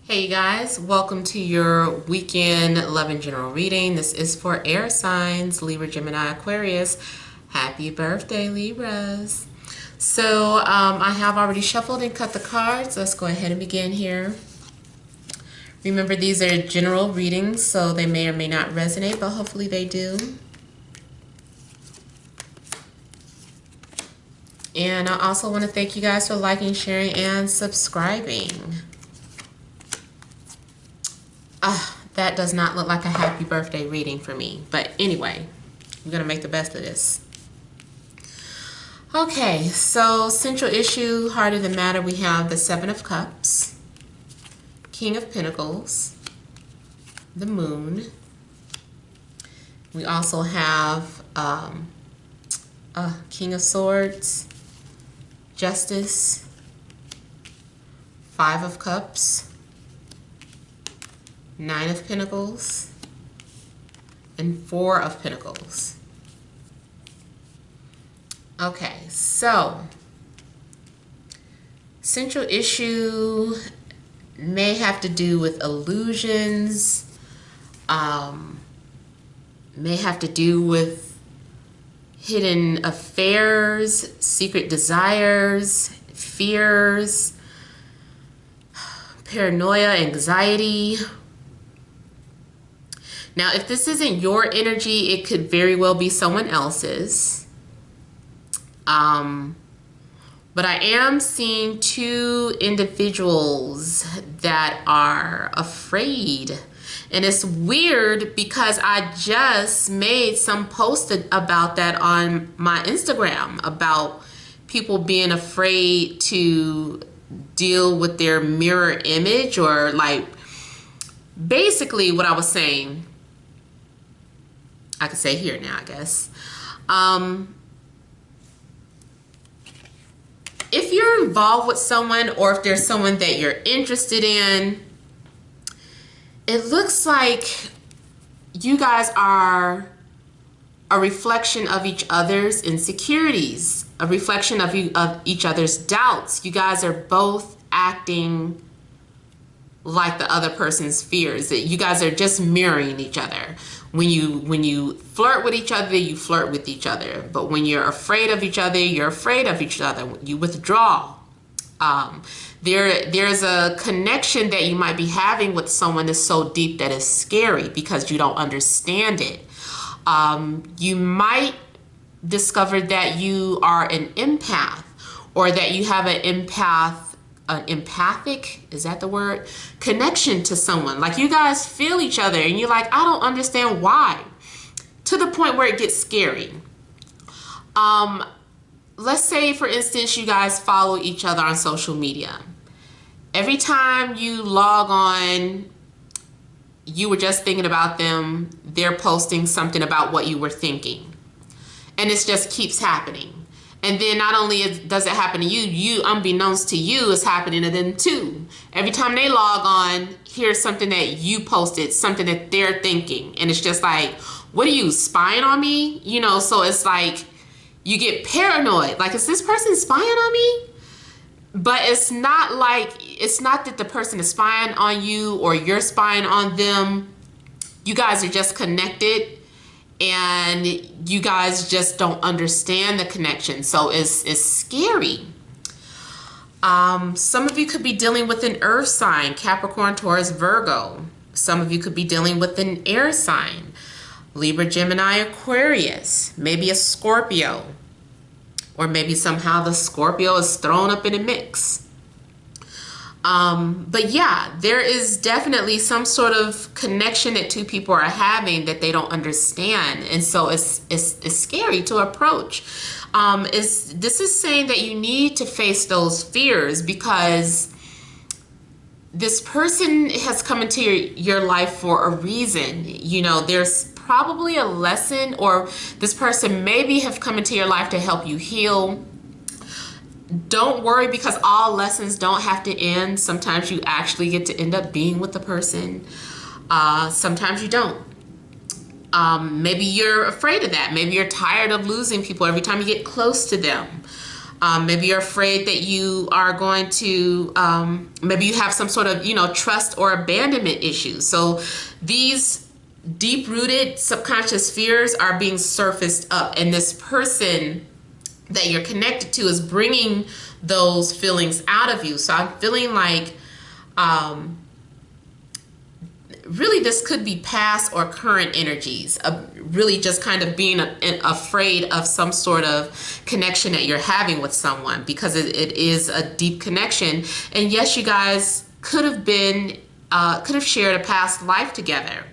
Hey you guys, welcome to your weekend love and general reading. This is for air signs, Libra, Gemini, Aquarius. Happy birthday, Libras. So I have already shuffled and cut the cards. Let's go ahead and begin here. Remember, these are general readings, so they may or may not resonate, but hopefully they do. And I also want to thank you guys for liking, sharing, and subscribing. That does not look like a happy birthday reading for me. But anyway, I'm going to make the best of this. Okay, so central issue, heart of the matter, we have the Seven of Cups, King of Pentacles, the Moon. We also have King of Swords, Justice, Five of Cups, Nine of Pentacles, and Four of Pentacles. Okay, so central issue may have to do with illusions, may have to do with hidden affairs, secret desires, fears, paranoia, anxiety. Now, if this isn't your energy, it could very well be someone else's. But I am seeing two individuals that are afraid. And it's weird because I just made some post about that on my Instagram, about people being afraid to deal with their mirror image, or like basically what I was saying. I could say here now, I guess. If you're involved with someone, or if there's someone that you're interested in, it looks like you guys are a reflection of each other's insecurities, a reflection of each other's doubts. You guys are both acting like the other person's fears. That you guys are just mirroring each other. When you flirt with each other, you flirt with each other. But when you're afraid of each other, you're afraid of each other. You withdraw. There's a connection that you might be having with someone that's so deep that it's scary because you don't understand it. You might discover that you are an empath, or that you have an empathic, is that the word, connection to someone. Like you guys feel each other and you're like, I don't understand why, to the point where it gets scary. Let's say, for instance, you guys follow each other on social media. Every time you log on, you were just thinking about them, they're posting something about what you were thinking, and it just keeps happening. And then not only does it happen to you, unbeknownst to you, it's happening to them too. Every time they log on, here's something that you posted, something that they're thinking. And it's just like, what are you, spying on me? You know, so it's like you get paranoid. Like, is this person spying on me? But it's not that the person is spying on you or you're spying on them. You guys are just connected. And you guys just don't understand the connection. So it's scary. Some of you could be dealing with an earth sign, Capricorn, Taurus, Virgo. Some of you could be dealing with an air sign, Libra, Gemini, Aquarius. Maybe a Scorpio. Or maybe somehow the Scorpio is thrown up in a mix. But yeah, there is definitely some sort of connection that two people are having that they don't understand. And so it's scary to approach. This is saying that you need to face those fears, because this person has come into your life for a reason. You know, there's probably a lesson, or this person maybe have come into your life to help you heal. Don't worry, because all lessons don't have to end. Sometimes you actually get to end up being with the person. Sometimes you don't. Maybe you're afraid of that. Maybe you're tired of losing people every time you get close to them. Maybe you're afraid that you are going to, maybe you have some sort of, trust or abandonment issues. So these deep-rooted subconscious fears are being surfaced up, and this person that you're connected to is bringing those feelings out of you. So I'm feeling like really this could be past or current energies, really just kind of being afraid of some sort of connection that you're having with someone, because it is a deep connection. And yes, you guys could have shared a past life together.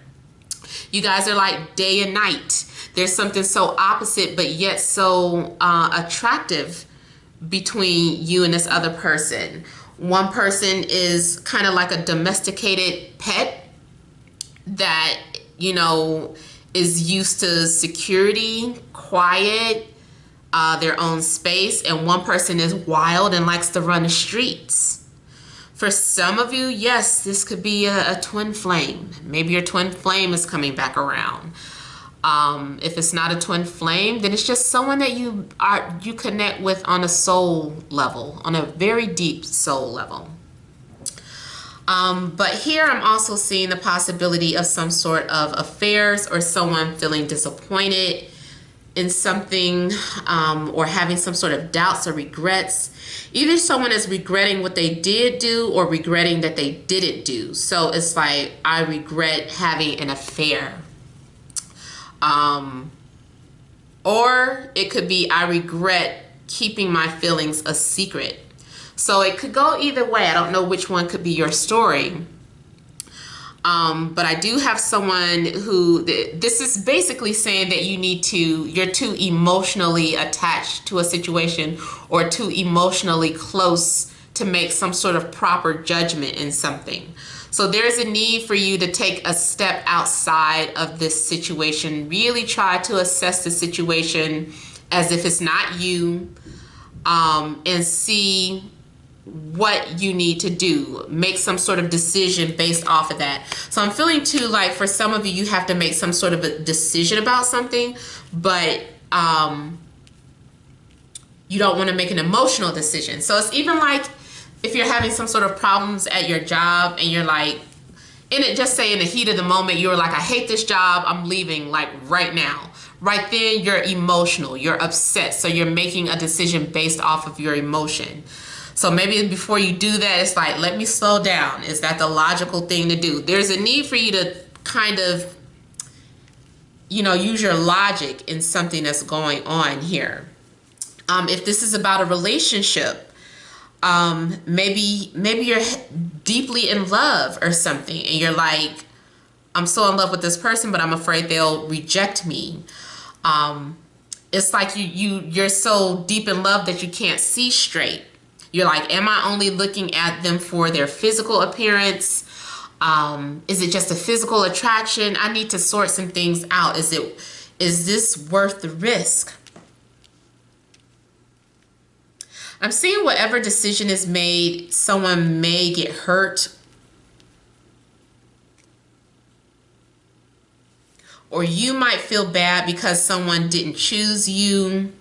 You guys are like day and night. There's something so opposite but yet so attractive between you and this other person. One person is kind of like a domesticated pet that, is used to security, quiet, their own space, and one person is wild and likes to run the streets. For some of you, yes, this could be a twin flame. Maybe your twin flame is coming back around. If it's not a twin flame, then it's just someone that you connect with on a soul level, on a very deep soul level. But here I'm also seeing the possibility of some sort of affairs, or someone feeling disappointed in something, or having some sort of doubts or regrets. Either someone is regretting what they did do or regretting that they didn't do. So it's like, I regret having an affair. Or it could be, I regret keeping my feelings a secret. So it could go either way. I don't know which one could be your story. But I do have someone who, this is basically saying that you're too emotionally attached to a situation, or too emotionally close to make some sort of proper judgment in something. So there's a need for you to take a step outside of this situation. Really try to assess the situation as if it's not you, and see what you need to do. Make some sort of decision based off of that. So I'm feeling too like for some of you, you have to make some sort of a decision about something, but you don't want to make an emotional decision. So it's even like if you're having some sort of problems at your job and you're like, just say in the heat of the moment, you're like, I hate this job, I'm leaving like right now. Right then you're emotional, you're upset. So you're making a decision based off of your emotion. So maybe before you do that, it's like, let me slow down. Is that the logical thing to do? There's a need for you to kind of, use your logic in something that's going on here. If this is about a relationship, maybe you're deeply in love or something, and you're like, I'm so in love with this person, but I'm afraid they'll reject me. It's like you're so deep in love that you can't see straight. You're like, am I only looking at them for their physical appearance? Is it just a physical attraction? I need to sort some things out. Is this worth the risk? I'm seeing whatever decision is made, someone may get hurt, or you might feel bad because someone didn't choose you.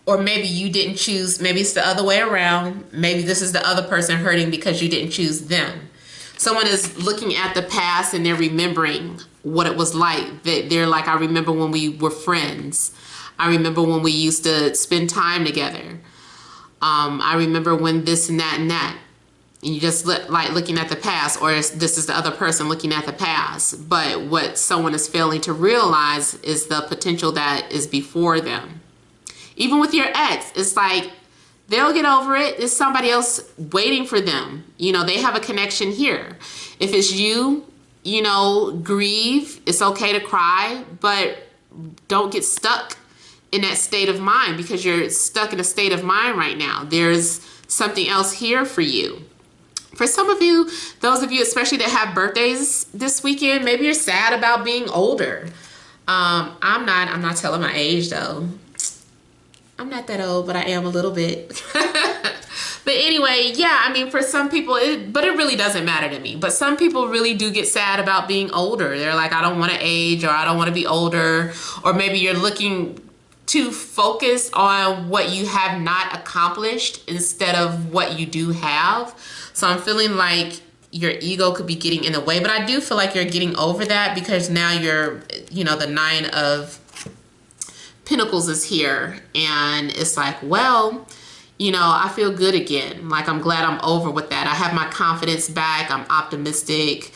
Or maybe you didn't choose, maybe it's the other way around. Maybe this is the other person hurting because you didn't choose them. Someone is looking at the past and they're remembering what it was like. They're like, I remember when we were friends. I remember when we used to spend time together. I remember when this and that and that. And you just like looking at the past, or this is the other person looking at the past. But what someone is failing to realize is the potential that is before them. Even with your ex, it's like they'll get over it. There's somebody else waiting for them. They have a connection here. If it's you, grieve. It's okay to cry, but don't get stuck in that state of mind, because you're stuck in a state of mind right now. There's something else here for you. For some of you, those of you especially that have birthdays this weekend, maybe you're sad about being older. I'm not telling my age though. I'm not that old, but I am a little bit. But anyway, yeah, I mean, for some people, but it really doesn't matter to me. But some people really do get sad about being older. They're like, I don't want to age, or I don't want to be older. Or maybe you're looking to focus on what you have not accomplished instead of what you do have. So I'm feeling like your ego could be getting in the way, but I do feel like you're getting over that, because now you're, you know, the 9 of Pentacles is here, and it's like, well, you know, I feel good again. Like, I'm glad I'm over with that. I have my confidence back. I'm optimistic.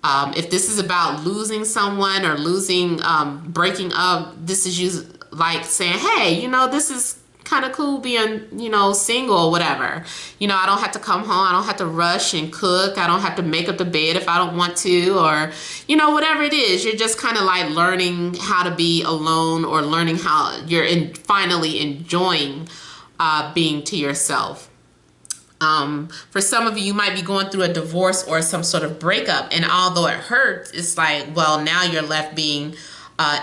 If this is about losing someone or losing, breaking up, this is you like saying, hey, you know, this is kind of cool being, you know, single or whatever. You know, I don't have to come home. I don't have to rush and cook. I don't have to make up the bed if I don't want to, or, you know, whatever it is. You're just kind of like learning how to be alone, or learning how you're finally enjoying being to yourself. For some of you, you might be going through a divorce or some sort of breakup, and although it hurts, it's like, well, now you're left being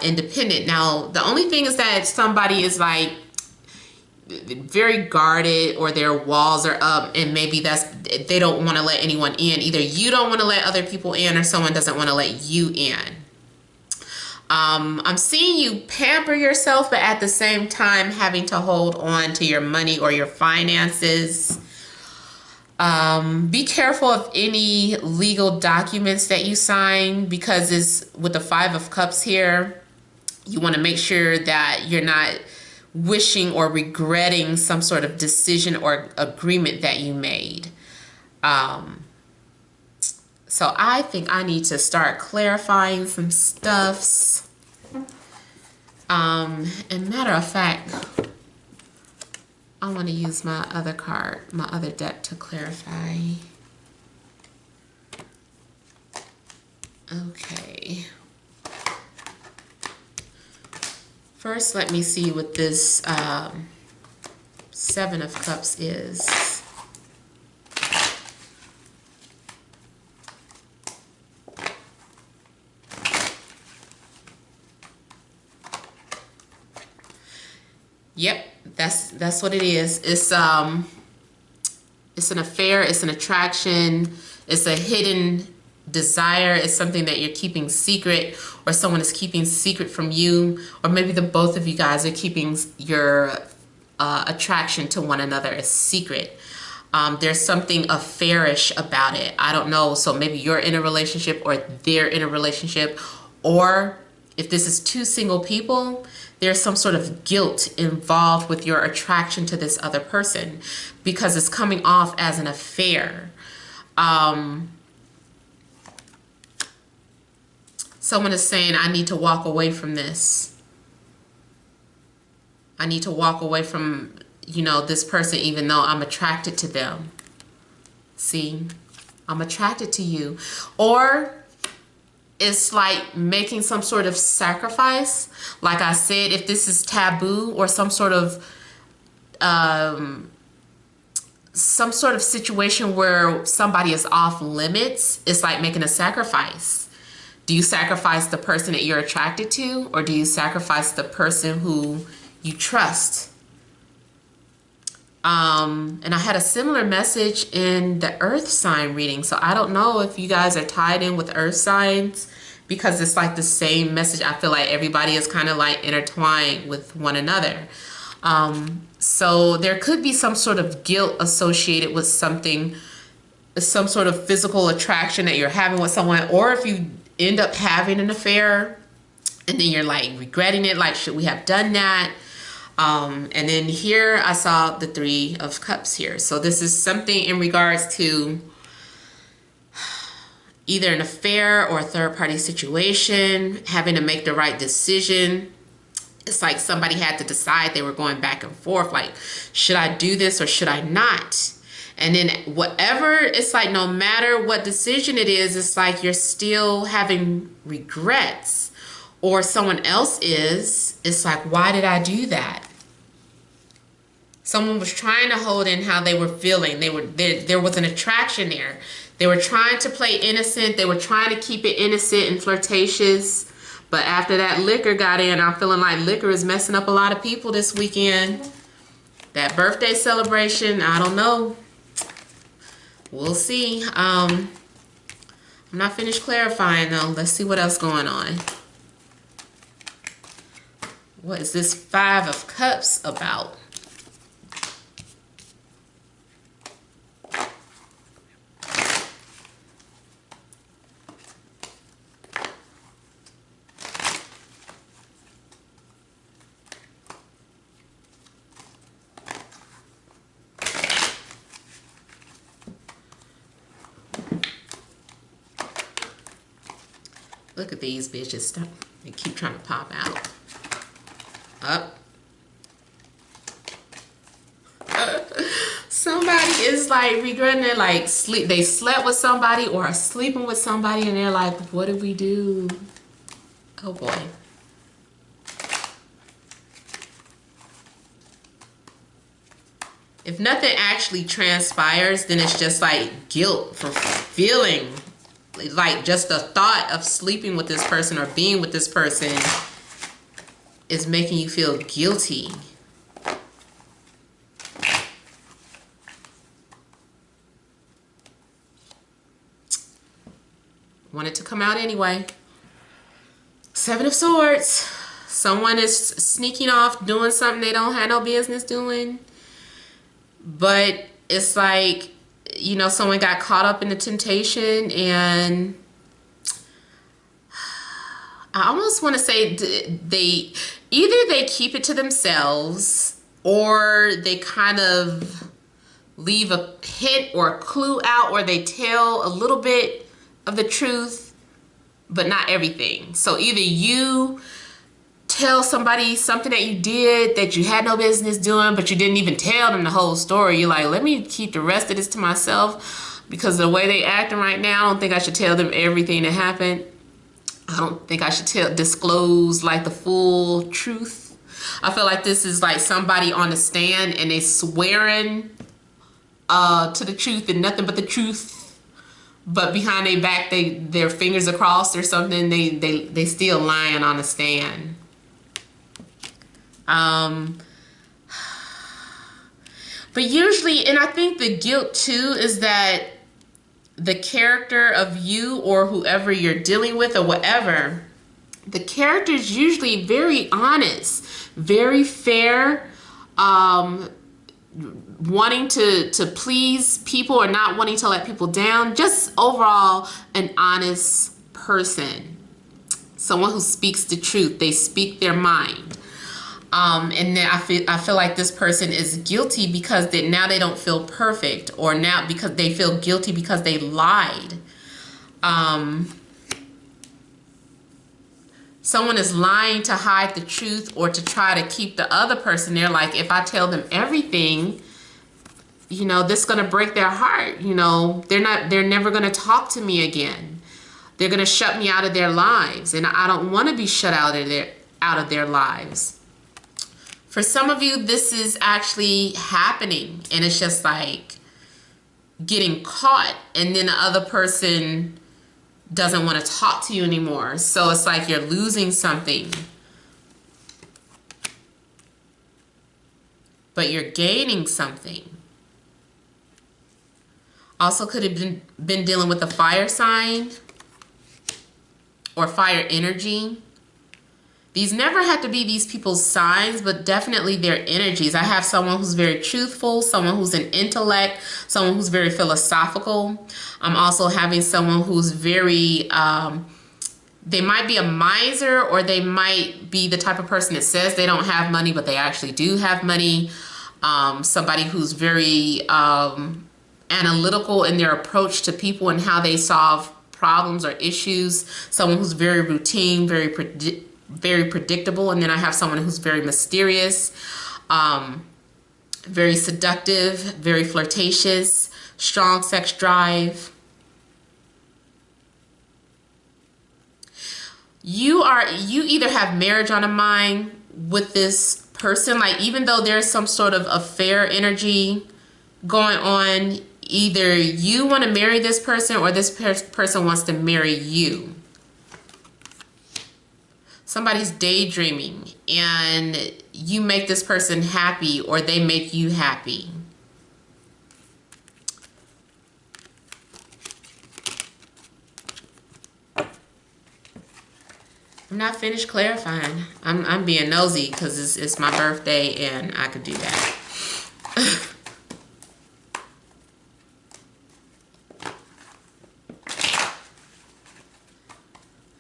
independent. Now, the only thing is that somebody is like very guarded, or their walls are up, and maybe they don't want to let anyone in. Either you don't want to let other people in, or someone doesn't want to let you in. I'm seeing you pamper yourself, but at the same time having to hold on to your money or your finances. Be careful of any legal documents that you sign, because it's with the 5 of Cups here. You want to make sure that you're not wishing or regretting some sort of decision or agreement that you made. So I think I need to start clarifying some stuffs. And matter of fact, I want to use my other card, my other deck, to clarify. Okay. First, let me see what this 7 of Cups is. Yep, that's what it is. It's an affair, it's an attraction, it's a hidden desire, it's something that you're keeping secret, or someone is keeping secret from you, or maybe the both of you guys are keeping your attraction to one another a secret. There's something affairish about it. I don't know. So maybe you're in a relationship, or they're in a relationship, or if this is 2 single people, there's some sort of guilt involved with your attraction to this other person, because it's coming off as an affair. Someone is saying, I need to walk away from this. I need to walk away from, you know, this person, even though I'm attracted to them. See, I'm attracted to you. Or it's like making some sort of sacrifice. Like I said, if this is taboo, or some sort of situation where somebody is off limits, it's like making a sacrifice. Do you sacrifice the person that you're attracted to, or do you sacrifice the person who you trust? And I had a similar message in the Earth sign reading. So I don't know if you guys are tied in with Earth signs, because it's like the same message. I feel like everybody is kind of like intertwined with one another. So there could be some sort of guilt associated with something, some sort of physical attraction that you're having with someone, or if you end up having an affair and then you're like regretting it, like, should we have done that? And then here I saw the 3 of Cups here. So this is something in regards to either an affair or a third-party situation, having to make the right decision. It's like somebody had to decide. They were going back and forth, like, should I do this or should I not? And then whatever, it's like no matter what decision it is, it's like you're still having regrets. Or someone else is, it's like, why did I do that? Someone was trying to hold in how they were feeling. There was an attraction there. They were trying to play innocent. They were trying to keep it innocent and flirtatious. But after that liquor got in, I'm feeling like liquor is messing up a lot of people this weekend. That birthday celebration, I don't know. We'll see. I'm not finished clarifying though. Let's see what else going on. What is this Five of Cups about? Look at these bitches. Stop. They keep trying to pop out. Up. Somebody is like regretting their like sleep. They slept with somebody or are sleeping with somebody and they're like, what did we do? Oh boy. If nothing actually transpires, then it's just like guilt for feeling like just the thought of sleeping with this person or being with this person is making you feel guilty. Want it to come out anyway. Seven of Swords. Someone is sneaking off doing something they don't have no business doing. But it's like, you know, someone got caught up in the temptation, and I almost want to say they keep it to themselves or they kind of leave a hint or a clue out, or they tell a little bit of the truth but not everything. So either you tell somebody something that you did that you had no business doing, but you didn't even tell them the whole story. You're like, let me keep the rest of this to myself because the way they acting right now, I don't think I should tell them everything that happened. I don't think I should disclose like the full truth. I feel like this is like somebody on the stand and they swearing to the truth and nothing but the truth, but behind their back their fingers are crossed or something. They still lying on the stand. But usually, and I think the guilt too is that the character of you or whoever you're dealing with or whatever, the character is usually very honest, very fair, wanting to please people or not wanting to let people down. Just overall an honest person, someone who speaks the truth. They speak their mind. And then I feel like this person is guilty because now they don't feel perfect, or now because they feel guilty because they lied. Someone is lying to hide the truth or to try to keep the other person there. Like, if I tell them everything, you know, this is going to break their heart. You know, they're never going to talk to me again. They're going to shut me out of their lives. And I don't want to be shut out of their lives. For some of you, this is actually happening, and it's just like getting caught, and then the other person doesn't want to talk to you anymore. So it's like you're losing something, but you're gaining something. Also could have been dealing with a fire sign or fire energy. These never have to be these people's signs, but definitely their energies. I have someone who's very truthful, someone who's an intellect, someone who's very philosophical. I'm also having someone who's very, they might be a miser, or they might be the type of person that says they don't have money, but they actually do have money. Somebody who's very analytical in their approach to people and how they solve problems or issues. Someone who's very routine, very predictable. And then I have someone who's very mysterious, very seductive, very flirtatious, strong sex drive. You either have marriage on a mind with this person, like even though there's some sort of affair energy going on, either you want to marry this person or this person wants to marry you. Somebody's daydreaming and you make this person happy, or they make you happy. I'm not finished clarifying. I'm being nosy because it's my birthday and I could do that.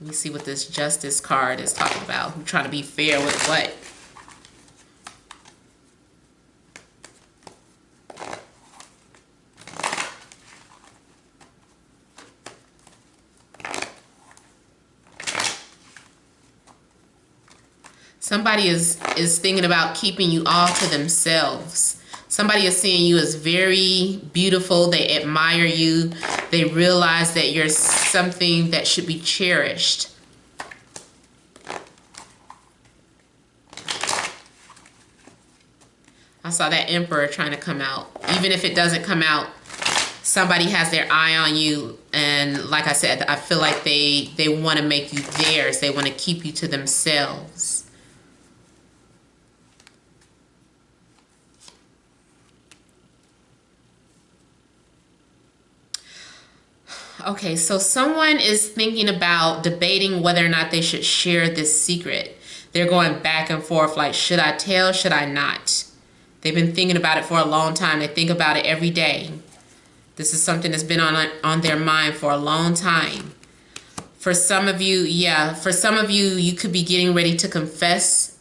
Let me see what this Justice card is talking about. I'm trying to be fair with what? Somebody is thinking about keeping you all to themselves. Somebody is seeing you as very beautiful. They admire you. They realize that you're something that should be cherished. I saw that Emperor trying to come out. Even if it doesn't come out, somebody has their eye on you. And like I said, I feel like they want to make you theirs. They want to keep you to themselves. Okay, so someone is thinking about debating whether or not they should share this secret. They're going back and forth like, should I tell, should I not? They've been thinking about it for a long time. They think about it every day. This is something that's been on their mind for a long time. For some of you, yeah, for some of you, you could be getting ready to confess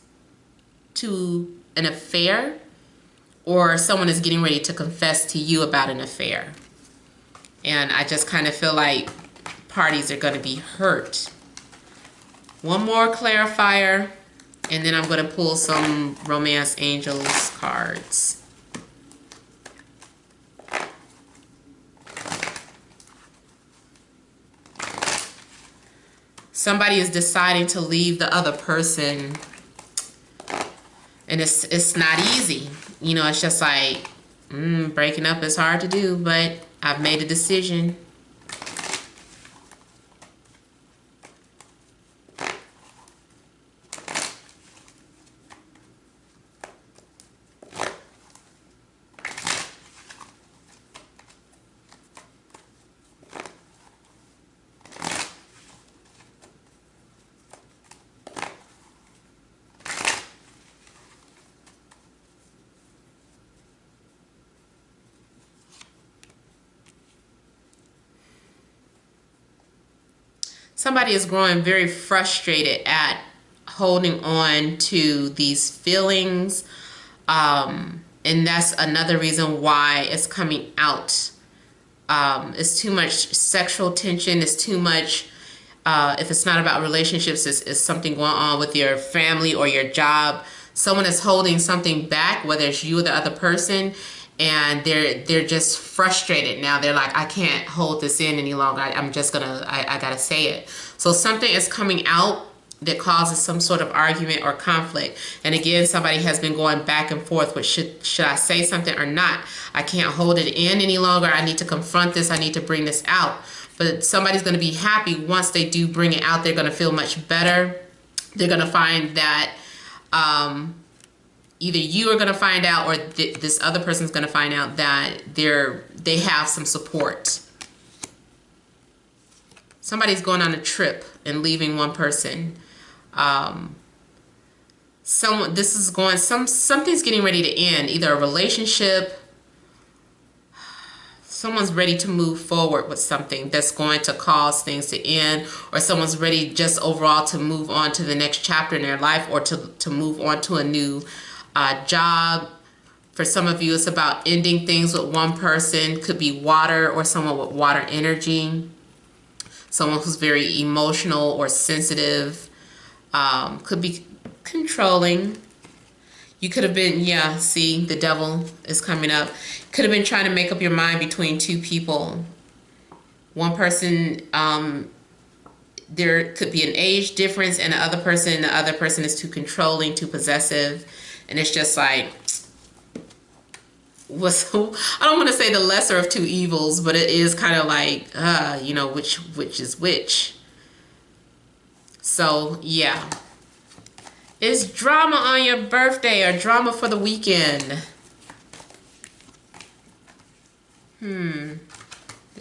to an affair, or someone is getting ready to confess to you about an affair. And I just kind of feel like parties are going to be hurt. One more clarifier, and then I'm going to pull some Romance Angels cards. Somebody is deciding to leave the other person, and it's not easy. You know, it's just like, breaking up is hard to do, but I've made a decision. Somebody is growing very frustrated at holding on to these feelings. And that's another reason why it's coming out. It's too much sexual tension. It's too much, if it's not about relationships, it's something going on with your family or your job. Someone is holding something back, whether it's you or the other person, and they're just frustrated now. They're like, I can't hold this in any longer. I'm just gonna, I gotta say it. So something is coming out that causes some sort of argument or conflict. And again, somebody has been going back and forth with should I say something or not? I can't hold it in any longer. I need to confront this. I need to bring this out. But somebody's going to be happy once they do bring it out. They're going to feel much better. They're going to find that either you are going to find out, or this other person's going to find out that they have some support. Somebody's going on a trip and leaving one person. Something's getting ready to end. Either a relationship, someone's ready to move forward with something that's going to cause things to end, or someone's ready just overall to move on to the next chapter in their life, or to move on to a new job. For some of you, it's about ending things with one person. Could be water, or someone with water energy. Someone who's very emotional or sensitive. Could be controlling. You could have been, yeah, see, the devil is coming up. Could have been trying to make up your mind between two people. One person, there could be an age difference, and the other person is too controlling, too possessive. And it's just like, I don't want to say the lesser of two evils, but it is kind of like, you know, which is which. So, yeah. Is drama on your birthday or drama for the weekend? Did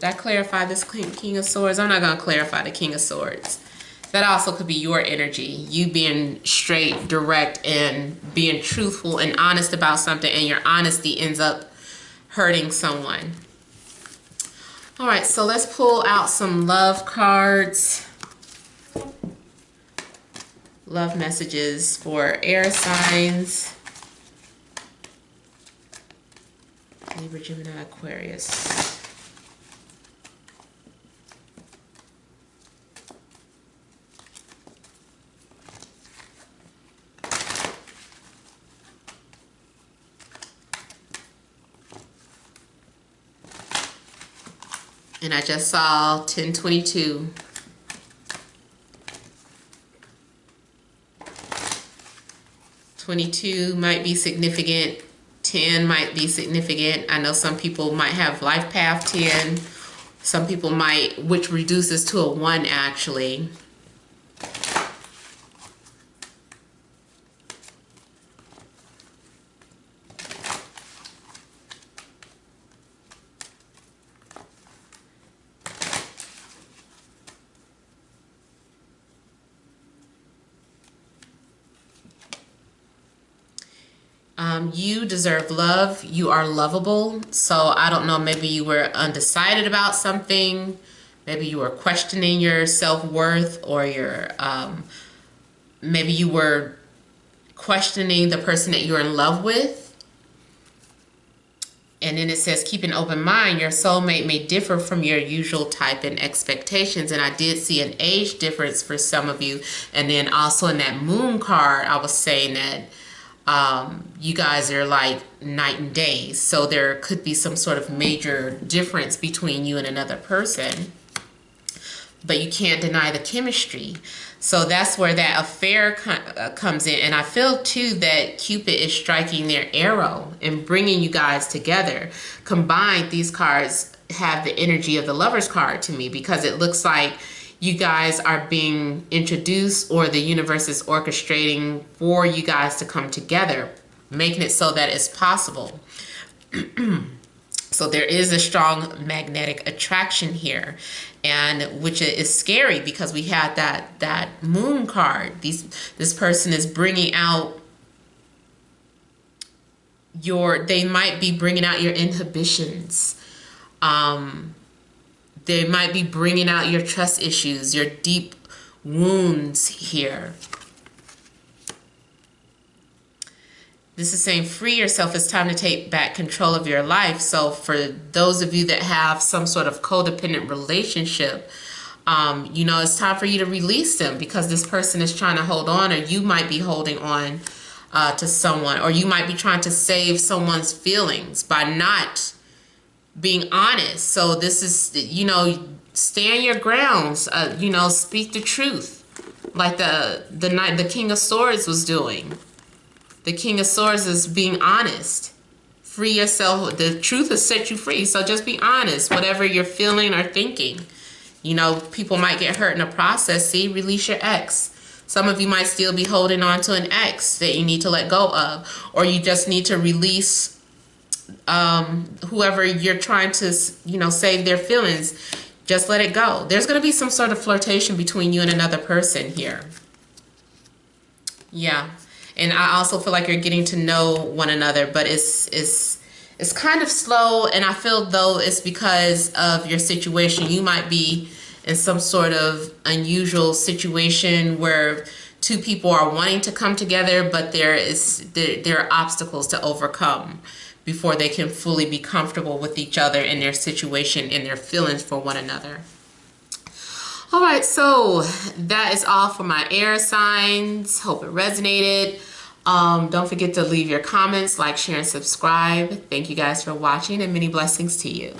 I clarify this King of Swords? I'm not going to clarify the King of Swords. That also could be your energy. You being straight, direct, and being truthful and honest about something, and your honesty ends up hurting someone. All right, so let's pull out some love cards. Love messages for air signs. Libra, Gemini, Aquarius. And I just saw 1022. "22" might be significant. 10 might be significant. I know some people might have life path 10. Some people might, which reduces to a 1 actually. You deserve love. You are lovable. So I don't know, maybe you were undecided about something. Maybe you were questioning your self-worth, or your maybe you were questioning the person that you're in love with. And then it says, keep an open mind. Your soulmate may differ from your usual type and expectations. And I did see an age difference for some of you. And then also in that moon card, I was saying that you guys are like night and day. So there could be some sort of major difference between you and another person. But you can't deny the chemistry. So that's where that affair comes in. And I feel too that Cupid is striking their arrow and bringing you guys together. Combined, these cards have the energy of the Lover's card to me, because it looks like you guys are being introduced, or the universe is orchestrating for you guys to come together, making it so that it's possible. So there is a strong magnetic attraction here, and which is scary because we had that moon card. This person is bringing out they might be bringing out your inhibitions. They might be bringing out your trust issues, your deep wounds here. This is saying free yourself. It's time to take back control of your life. So for those of you that have some sort of codependent relationship, you know, it's time for you to release them, because this person is trying to hold on, or you might be holding on to someone, or you might be trying to save someone's feelings by not being honest. So this is, you know, stand your grounds, you know, speak the truth, like the King of Swords was doing. The King of Swords is being honest. Free yourself. The truth has set you free. So just be honest, whatever you're feeling or thinking. You know, people might get hurt in the process. See, release your ex. Some of you might still be holding on to an ex that you need to let go of, or you just need to release whoever you're trying to, you know, save their feelings. Just let it go. There's going to be some sort of flirtation between you and another person here. Yeah. And I also feel like you're getting to know one another, but it's kind of slow. And I feel though it's because of your situation. You might be in some sort of unusual situation where two people are wanting to come together, but there are obstacles to overcome before they can fully be comfortable with each other and their situation and their feelings for one another. All right, so that is all for my air signs. Hope it resonated. Don't forget to leave your comments, like, share, and subscribe. Thank you guys for watching, and many blessings to you.